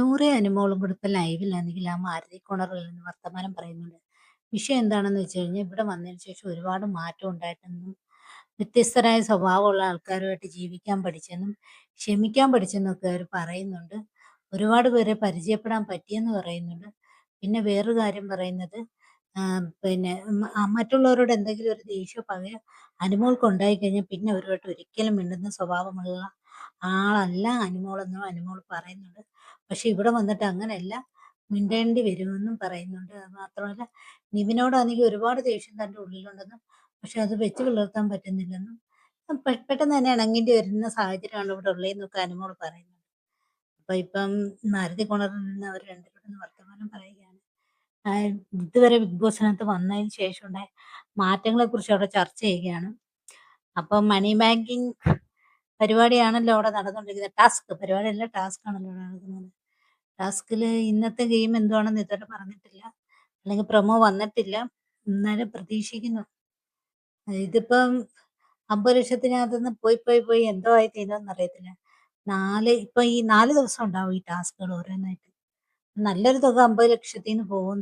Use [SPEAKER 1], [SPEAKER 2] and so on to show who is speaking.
[SPEAKER 1] നൂറേ അനുമോളും കൂടെ ഇപ്പൊ ലൈവിലാണെങ്കിൽ ആ മാരുതി കോർണറിൽ നിന്ന് വർത്തമാനം പറയുന്നുണ്ട്. വിഷയം എന്താണെന്ന് വെച്ച് കഴിഞ്ഞാൽ ഇവിടെ വന്നതിന് ശേഷം ഒരുപാട് മാറ്റം ഉണ്ടായിട്ടെന്നും വ്യത്യസ്തരായ സ്വഭാവമുള്ള ആൾക്കാരുമായിട്ട് ജീവിക്കാൻ പഠിച്ചെന്നും ക്ഷമിക്കാൻ പഠിച്ചെന്നൊക്കെ അവർ പറയുന്നുണ്ട്. ഒരുപാട് പേരെ പരിചയപ്പെടാൻ പറ്റിയെന്ന് പറയുന്നുണ്ട്. പിന്നെ വേറൊരു കാര്യം പറയുന്നത് പിന്നെ മറ്റുള്ളവരോട് എന്തെങ്കിലും ഒരു ദേഷ്യമോ പകയോ അനുമോൾക്ക് ഉണ്ടായിക്കഴിഞ്ഞാൽ പിന്നെ അവരുമായിട്ട് ഒരിക്കലും മിണ്ടുന്ന സ്വഭാവമുള്ള ആളല്ല അനുമോളെന്നും അനുമോൾ പറയുന്നുണ്ട്. പക്ഷെ ഇവിടെ വന്നിട്ട് അങ്ങനെയല്ല, മിണ്ടേണ്ടി വരുമെന്നും പറയുന്നുണ്ട്. അത് മാത്രമല്ല, നിവിനോടാണെങ്കിൽ ഒരുപാട് ദേഷ്യം തൻ്റെ ഉള്ളിലുണ്ടെന്നും പക്ഷെ അത് വെച്ച് പുലർത്താൻ പറ്റുന്നില്ലെന്നും പെട്ടെന്ന് തന്നെ ഇണങ്ങേണ്ടി വരുന്ന സാഹചര്യമാണ് ഇവിടെ ഉള്ളതെന്നൊക്കെ അനുമോൾ പറയുന്നുണ്ട്. അപ്പൊ ഇപ്പം മാരുതി കോർണറിൽ നിന്ന് അവർ രണ്ടുപേരും വർത്തമാനം പറയുകയാണ്. ഇതുവരെ ബിഗ് ബോസിനകത്ത് വന്നതിന് ശേഷം ഉണ്ടായ മാറ്റങ്ങളെ കുറിച്ച് അവിടെ ചർച്ച ചെയ്യുകയാണ്. അപ്പം മണി ബാങ്കിങ് പരിപാടിയാണല്ലോ അവിടെ നടന്നുകൊണ്ടിരിക്കുന്നത്. ടാസ്ക് പരിപാടിയല്ല, ടാസ്ക് ആണല്ലോ അവിടെ നടക്കുന്നത്. ടാസ്കില് ഇന്നത്തെ ഗെയിം എന്തുവാണെന്ന് ഇതുവരെ പറഞ്ഞിട്ടില്ല, അല്ലെങ്കിൽ പ്രൊമോ വന്നിട്ടില്ല. എന്നാലും പ്രതീക്ഷിക്കുന്നു. ഇതിപ്പം 50 ലക്ഷത്തിനകത്തുനിന്ന് പോയി പോയി പോയി എന്തോ ആയി തീരുമെന്ന് അറിയത്തില്ല. ഇപ്പൊ ഈ 4 ദിവസം ഉണ്ടാവും ഈ ടാസ്കുകൾ ഓരോന്നായിട്ട്. നല്ലൊരു തുക 50 ലക്ഷത്തിൽ നിന്ന് പോകും